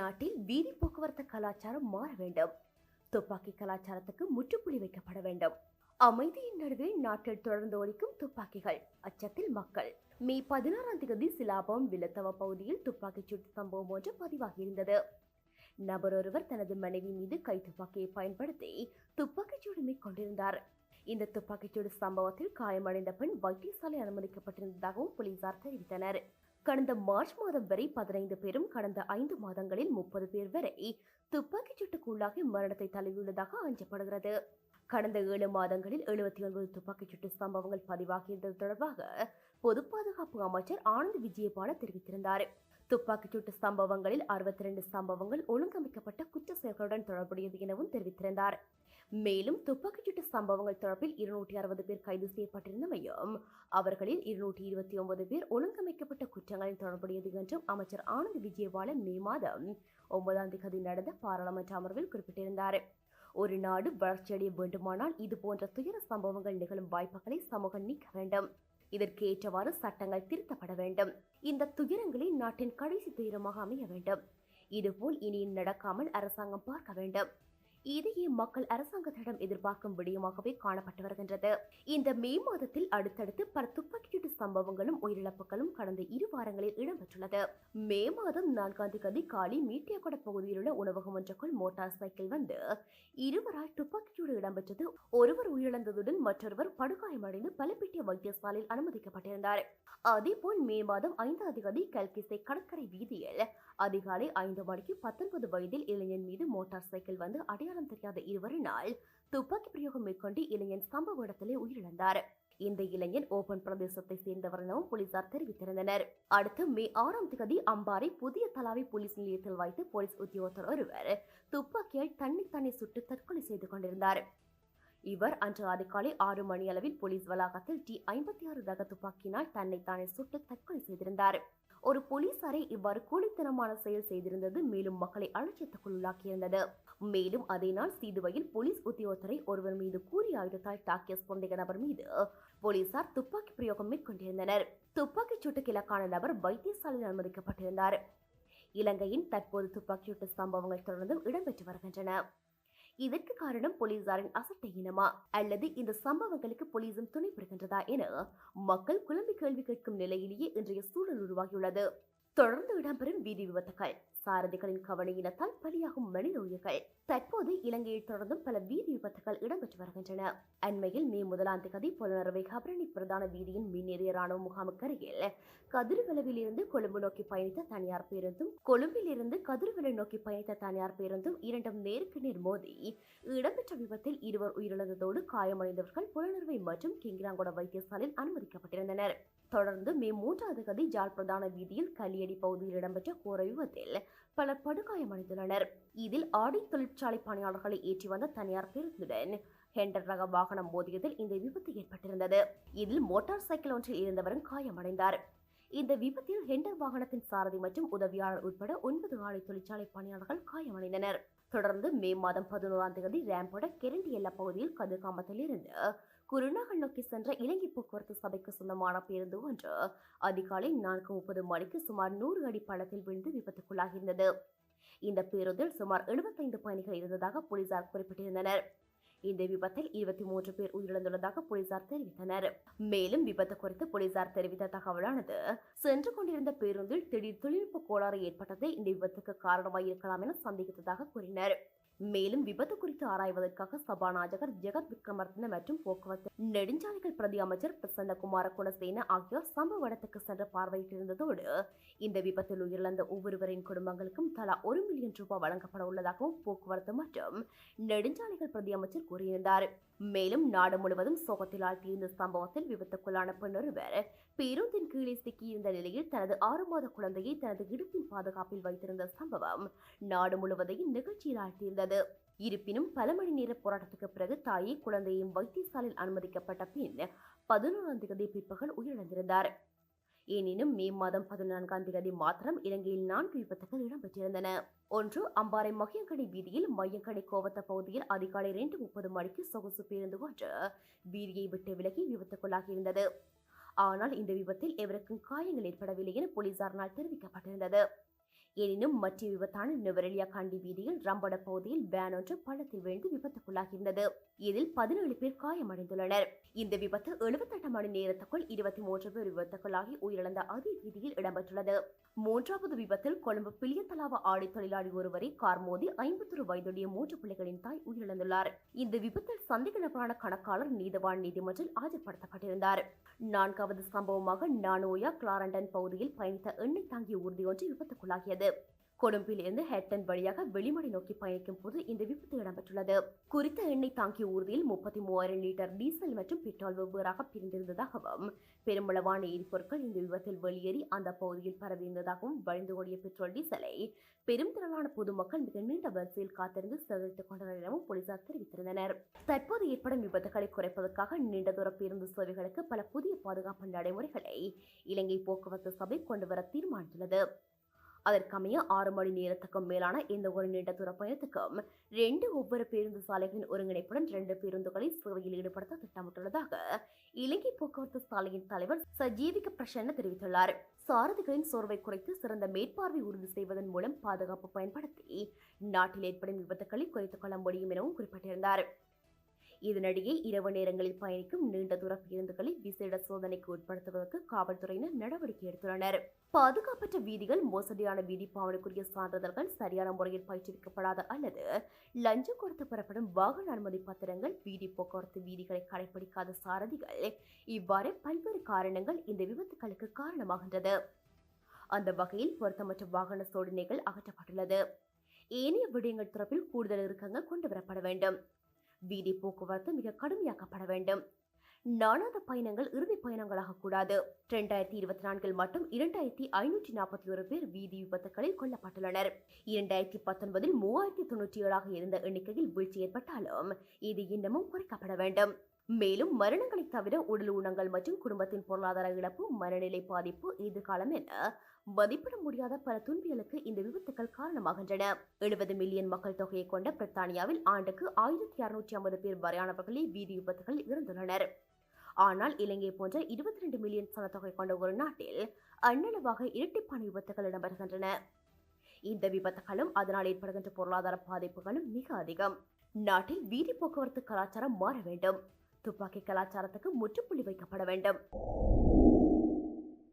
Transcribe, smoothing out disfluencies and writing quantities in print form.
நாட்டில் வீதி போக்குவரத்து கலாச்சாரம் மாற வேண்டும். துப்பாக்கி கலாச்சாரத்துக்கு முற்றுப்புள்ளி வைக்கப்பட வேண்டும். அமைதியின் நடுவே நாட்டில் தொடர்ந்து ஒலிக்கும் துப்பாக்கிகள். அச்சத்தில் மக்கள். மே 16ஆம் தேதி சிலாபம் வில்லத்தவ பகுதியில் துப்பாக்கிச் சூட்டு சம்பவம் ஒன்று பதிவாகியிருந்தது. நபர் ஒருவர் தனது மனைவி மீது கைத்துப்பாக்கியை பயன்படுத்தி துப்பாக்கிச் சூடு மேற்கொண்டிருந்தார். இந்த துப்பாக்கிச்சூடு சம்பவத்தில் காயமடைந்த பெண் வைத்தியசாலை அனுமதிக்கப்பட்டிருந்ததாகவும் போலீசார் தெரிவித்தனர். கடந்த மார்ச் மாதம் வரை 15 பேரும் கடந்த 5 மாதங்களில் 30 பேர் வரை துப்பாக்கிச் சூட்டுக்குள்ளாகி மரணத்தை தழுவியுள்ளதாக அஞ்சப்படுகிறது. கடந்த 7 மாதங்களில் 79 துப்பாக்கிச் சூட்டு சம்பவங்கள் பதிவாகியிருந்தது தொடர்பாக பொது பாதுகாப்பு அமைச்சர் ஆனந்த் விஜயபால தெரிவித்திருந்தார். துப்பாக்கிச் சூட்டு சம்பவங்களில் 62 சம்பவங்கள் ஒழுங்கமைக்கப்பட்ட குற்ற செயல்களுடன் தொடர்புடையது எனவும் தெரிவித்திருந்தார். மேலும் துப்பாக்கிச் சூட்டு சம்பவங்கள் தொடர்பில் 260 பேர் கைது செய்யப்பட்டிருந்தமையும் அவர்களில் 229 பேர் ஒழுங்கமைக்கப்பட்ட குற்றங்களில் தொடர்புடையது என்றும் அமைச்சர் ஆனந்த் விஜயபால மே மாதம் 9ஆம் தேதி நடந்த பாராளுமன்ற அமர்வில் குறிப்பிட்டிருந்தார். ஒரு நாடு வளர்ச்சியடைய வேண்டுமானால் இதுபோன்ற துயர சம்பவங்கள் நிகழும் வாய்ப்புகளை சமூகம் நீக்க வேண்டும். இதற்கு ஏற்றவாறு சட்டங்கள் திருத்தப்பட வேண்டும். இந்த துயரங்களை நாட்டின் கடைசி துயரமாக அமைய வேண்டும். இதுபோல் இனியும் நடக்காமல் அரசாங்கம் பார்க்க வேண்டும். இதையே மக்கள் அரசாங்கத்திடம் எதிர்பார்க்கும் விடயமாகவே காணப்பட்டு வருகின்றது. இந்த மே மாதத்தில் அடுத்தடுத்து பல துப்பாக்கிச்சூட்டு சம்பவங்களும் உயிரிழப்புகளும் கடந்த 2 வாரங்களில் இடம்பெற்றுள்ளது. மே மாதம் 4ஆம் தேதி காலை மீட்டியகொட பகுதியில் உள்ள உணவகம் ஒன்றுக்குள் மோட்டார் சைக்கிள் வந்து இருவரால் துப்பாக்கிச்சூடு இடம்பெற்றது. ஒருவர் உயிரிழந்ததுடன் மற்றொருவர் படுகாயமடைந்து பலப்பிட்டிய வைத்தியசாலையில் அனுமதிக்கப்பட்டிருந்தார். அதேபோல் மே மாதம் 5ஆம் தேதி கல்கிசை கடற்கரை வீதியில் அதிகாலை 5 மணிக்கு 19 வயதில் இளைஞன் மீது மோட்டார் சைக்கிள் வந்து அடையாளம் தெரியாத இருவரினால் துப்பாக்கி பிரயோகம் மேற்கொண்டு இளைஞன் சம்பவ இடத்திலே உயிரிழந்தார். இந்த இளைஞன் ஓபன் பிரதேசத்தை சேர்ந்தவர் எனவும் போலீசார் தெரிவித்திருந்தனர். அடுத்து மே 6ஆம் தேதி அம்பாறை புதிய தலாவி போலீஸ் நிலையத்தில் வைத்து போலீஸ் உத்தியோகத்தர் ஒருவர் துப்பாக்கியால் தன்னைத்தானே சுட்டு தற்கொலை செய்து கொண்டிருந்தார். இவர் அன்று அதிகாலை 6 மணி அளவில் போலீஸ் வளாகத்தில் T56 ரக துப்பாக்கியினால் தன்னைத்தானே சுட்டு தற்கொலை செய்திருந்தார். ஒரு போலீசாரை இவ்வாறு கூலித்தனமான செயல் செய்திருந்தது மேலும் மக்களை அலட்சியத்துக்குள் உள்ளாக்கியிருந்தது. மேலும் அதே நாள் சீதுவையில் போலீஸ் உத்தியோகத்தரை ஒருவர் மீது கூறிய ஆயுதத்தால் தாக்கிய சந்தேக நபர் மீது போலீசார் துப்பாக்கி பிரயோகம் மேற்கொண்டிருந்தனர். துப்பாக்கிச் சூட்டுக்கு இலக்கான நபர் வைத்தியசாலையில் அனுமதிக்கப்பட்டிருந்தார். இலங்கையின் தற்போது துப்பாக்கிச்சூட்டு சம்பவங்கள் தொடர்ந்தும் இடம்பெற்று வருகின்றன. இதற்கு காரணம் போலீசாரின் அசட்டை இனமா அல்லது இந்த சம்பவங்களுக்கு போலீசும் துணை புரிகின்றதா என மக்கள் குழம்பி கேள்வி கேட்கும் நிலையிலேயே இன்றைய சூழல் உருவாகியுள்ளது. தொடர்ந்து இடம்பெறும் வீதி விபத்துகள், சாரதிகளின் கவனையினத்தால் பலியாகும் மனித உயிர்கள். தற்போது இலங்கையில் தொடர்ந்தும் பல வீதி விபத்துகள் இடம்பெற்று வருகின்றன. அண்மையில் மே 1ஆம் தேதி புலனறுவை கபரணி பிரதான வீதியின் மின்னேறிய ராணுவ முகாமுக்கு அருகில் கதிர்வெளவில் இருந்து கொழும்பு நோக்கி பயணித்த தனியார் பேருந்தும் கொழும்பில் இருந்து கதிர்வெள நோக்கி பயணித்த தனியார் பேருந்தும் இரண்டும் நேருக்கு நேர் மோதி இடம்பெற்ற விபத்தில் 2 உயிரிழந்ததோடு காயமடைந்தவர்கள் புலனறுவை மற்றும் கிங்கிராங்கொட வைத்தியசாலையில் அனுமதிக்கப்பட்டிருந்தனர். தொடர்ந்து மே 3ஆம் தேதி ஜாழ் பிரதான வீதியில் கலியடி பகுதியில் இடம்பெற்ற கோர விபத்தில் பலர் படுகாயமடைந்துள்ளனர். இதில் ஆடை தொழிற்சாலை பணியாளர்களை ஏற்றி வந்த தனியார் பேருந்துடன் ஹெண்டர் ரக வாகனம் மோதியதில் இந்த விபத்து ஏற்பட்டிருந்தது. இதில் மோட்டார் சைக்கிள் ஒன்றில் இருந்தவரும் காயமடைந்தார். இந்த விபத்தில் ஹெண்டர் வாகனத்தின் சாரதி மற்றும் உதவியாளர் உட்பட 9 ஆடை தொழிற்சாலை பணியாளர்கள் காயமடைந்தனர். தொடர்ந்து மே மாதம் 11ஆம் தேதி ரேம்போட கெரண்டி எல்ல பகுதியில் கதிர்காமத்தில் இருந்து குருநாகல் நோக்கி சென்ற இலங்கை போக்குவரத்து சபைக்கு சொந்தமான பேருந்து ஒன்று அதிகாலை 4:30 மணிக்கு சுமார் 100 அடி பள்ளத்தில் விழுந்து விபத்துக்குள்ளாகியிருந்தது. இந்த பேருந்தில் சுமார் 75 பயணிகள் இருந்ததாக போலீசார் குறிப்பிட்டிருந்தனர். இந்த விபத்தில் 23 பேர் உயிரிழந்துள்ளதாக போலீசார் தெரிவித்தனர். மேலும் விபத்து குறித்து போலீசார் தெரிவித்த தகவலானது சென்று கொண்டிருந்த பேருந்தில் திடீர் தொழில்நுட்ப கோளாறு ஏற்பட்டதே இந்த விபத்துக்கு காரணமாக இருக்கலாம் என சந்தேகித்ததாக கூறினர். மேலும் விபத்து குறித்து ஆராய்வதற்காக சபாநாயகர் ஜெகத் விக்ரமரத்ன மற்றும் போக்குவரத்து நெடுஞ்சாலைகள் பிரதி அமைச்சர் பிரசன்ன குமார குணசேன ஆகியோர் சம்பவ இடத்துக்கு சென்று பார்வையிட்டிருந்ததோடு இந்த விபத்தில் உயிரிழந்த ஒவ்வொருவரின் குடும்பங்களுக்கும் தலா 1 மில்லியன் ரூபாய் வழங்கப்பட உள்ளதாகவும் போக்குவரத்து மற்றும் நெடுஞ்சாலைகள் பிரதி அமைச்சர் கூறியிருந்தார். மேலும் நாடு முழுவதும் சோகத்தில் ஆழ்த்திய இந்த சம்பவத்தில் விபத்துக்குள்ளான பெண் ஒருவர் பேருந்தின் கீழே சிக்கியிருந்த நிலையில் தனது 6 மாத குழந்தையை தனது இடுப்பின் பாதுகாப்பில் வைத்திருந்த சம்பவம் நாடு முழுவதையும் நிகழ்ச்சியில் ஆழ்த்தியிருந்தது. இருப்பினும் பல மணி நேர போராட்டத்துக்கு பிறகு தாயை குழந்தையும் வைத்தியசாலையில் அனுமதிக்கப்பட்ட பின் 11ஆம் தேதி பிற்பகல் உயிரிழந்திருந்தார். எனினும் மே மாதம் 14ஆம் தேதி மாத்திரம் இலங்கையில் 4 விபத்துகள் இடம்பெற்றிருந்தன. ஒன்று அம்பாறை மகியங்கனி வீதியில் மையங்கனி கோவத்த பகுதியில் அதிகாலை 2:30 மணிக்கு சொகுசு பேருந்து ஒன்று வீதியை விட்டு விலகி விபத்துக்குள்ளாகியிருந்தது. ஆனால் இந்த விபத்தில் எவருக்கும் காயங்கள் ஏற்படவில்லை என போலீசாரினால் தெரிவிக்கப்பட்டிருந்தது. எனினும் மற்ற விபத்தான நுவரெலியா கண்டி வீதியில் ரம்பட பகுதியில் வேன் ஒன்று பள்ளத்தில் விழுந்து விபத்துக்குள்ளாகியிருந்தது. இதில் 17 பேர் காயமடைந்துள்ளனர். இந்த விபத்து 78 மணி நேரத்துக்குள் 23 பேர் விபத்துக்குள்ளாகி உயிரிழந்த அதே வீதியில் இடம்பெற்றுள்ளது. மூன்றாவது விபத்தில் கொழும்பு பிளியத்தலாவ ஆடை தொழிலாளி ஒருவரை கார் மோதி 51 வயதுடைய 3 பிள்ளைகளின் தாய் உயிரிழந்துள்ளார். இந்த விபத்தில் சந்தேக நபரான கணக்காளர் நீதவான் நீதிமன்றில் ஆஜர்படுத்தப்பட்டிருந்தார். 4வது சம்பவமாக நானோயா கிளாரண்டன் பகுதியில் பயணித்த எண்ணெய் தாங்கிய ஊர்தி ஒன்று விபத்துக்குள்ளாகியது. கொழும்பிலிருந்து ஹெட்டன் வழியாக வெளிமடை நோக்கி பயணிக்கும் போது இந்த விபத்து இடம்பெற்றுள்ளது. குறித்த எண்ணெய் தாங்கிய ஊர்தியில் 33,000 லிட்டர் டீசல் மற்றும் பெட்ரோல் வெவ்வேறாக பிரிந்திருந்ததாகவும் பெருமளவான எரிபொருட்கள் இந்த விபத்தில் வெளியேறி அந்த பகுதியில் பரவியிருந்ததாகவும் வழிந்து ஓடிய பெட்ரோல் டீசலை பெரும் திரளான பொதுமக்கள் மிக நீண்ட வரிசையில் காத்திருந்து சேகரித்துக் கொண்டனர் எனவும் போலீசார் தெரிவித்திருந்தனர். தற்போது ஏற்படும் விபத்துகளை குறைப்பதற்காக நீண்ட தூர பேருந்து சேவைகளுக்கு பல புதிய பாதுகாப்பு நடைமுறைகளை இலங்கை போக்குவரத்து சபை கொண்டுவர தீர்மானித்துள்ளது. அதற்கமைய 6 மணி நேரத்துக்கும் மேலான எந்த ஒரு நீண்ட தூர பயணத்துக்கும் 2 ஒவ்வொரு பேருந்து சாலைகளின் ஒருங்கிணைப்புடன் 2 பேருந்துகளை சேவையில் ஈடுபடுத்த திட்டமிட்டுள்ளதாக இலங்கை போக்குவரத்து சாலையின் தலைவர் சஜீவிக பிரசன்ன தெரிவித்துள்ளார். சாரதிகளின் சோர்வை குறைத்து சிறந்த மேற்பார்வை உறுதி செய்வதன் மூலம் பாதுகாப்பு பயன்படுத்தி நாட்டில் ஏற்படும் விபத்துக்களை குறைத்துக் கொள்ள முடியும் எனவும் குறிப்பிட்டிருந்தார். இதனிடையே இரவு நேரங்களில் பயணிக்கும் நீண்ட தூர பேருந்துகளை விசேட சோதனைக்கு உட்படுத்துவதற்கு காவல்துறையினர் நடவடிக்கை எடுத்துள்ளனர். பாதுகாப்பற்ற வீதிகள், மோசடியான வீதி பாவனைக்குரிய சான்றிதழ்கள், சரியான முறையில் பயிற்றுவிக்கப்படாத அல்லது லஞ்சம் கொடுத்து பெறப்படும் வாகன அனுமதி பத்திரங்கள், வீதி போக்குவரத்து வீதிகளை கடைபிடிக்காத சாரதிகள், இவ்வாறு பல்வேறு காரணங்கள் இந்த விபத்துகளுக்கு காரணமாகின்றது. அந்த வகையில் பொருத்தமற்ற வாகன சோதனைகள் அகற்றப்பட்டுள்ளது. ஏனைய விடயங்கள் தொடர்பில் கூடுதல் இறுக்கங்கள் கொண்டுவரப்பட வேண்டும். வீதி போக்குவரத்து மிக கடுமையாக்கப்பட வேண்டும். நாளாந்த பயணங்கள் இறுதி பயணங்களாக கூடாது. 2024 மட்டும் 2541 பேர் வீதி விபத்துகளில் கொல்லப்பட்டுள்ளனர். 2019 3097 இருந்த எண்ணிக்கையில் வீழ்ச்சி ஏற்பட்டாலும் இது இன்னமும் குறைக்கப்பட வேண்டும். மேலும் மரணங்களை தவிர உடல் ஊனங்கள் மற்றும் குடும்பத்தின் பொருளாதார இழப்பு, மனநிலை பாதிப்பு, எதிர்காலம் என மதிப்பிட முடியாத பல துன்பியலுக்கு இந்த விபத்துக்கள் காரணமாகின்றன. 70 மில்லியன் மக்கள் தொகையை கொண்ட பிரித்தானியாவில் ஆண்டுக்கு 1650 பேர் வரையானவர்களே வீதி விபத்துகளில் இறந்துள்ளனர். ஆனால் இலங்கை போன்ற 22 மில்லியன் சனத்தொகை கொண்ட ஒரு நாட்டில் அன்னளவாக இரட்டிப்பான விபத்துகள் இடம்பெறுகின்றன. இந்த விபத்துகளும் அதனால் ஏற்படுகின்ற பொருளாதார பாதிப்புகளும் மிக அதிகம். நாட்டில் வீதி போக்குவரத்து கலாச்சாரம் மாற வேண்டும். துப்பாக்கி கலாச்சாரத்துக்கு முற்றுப்புள்ளி வைக்கப்பட வேண்டும்.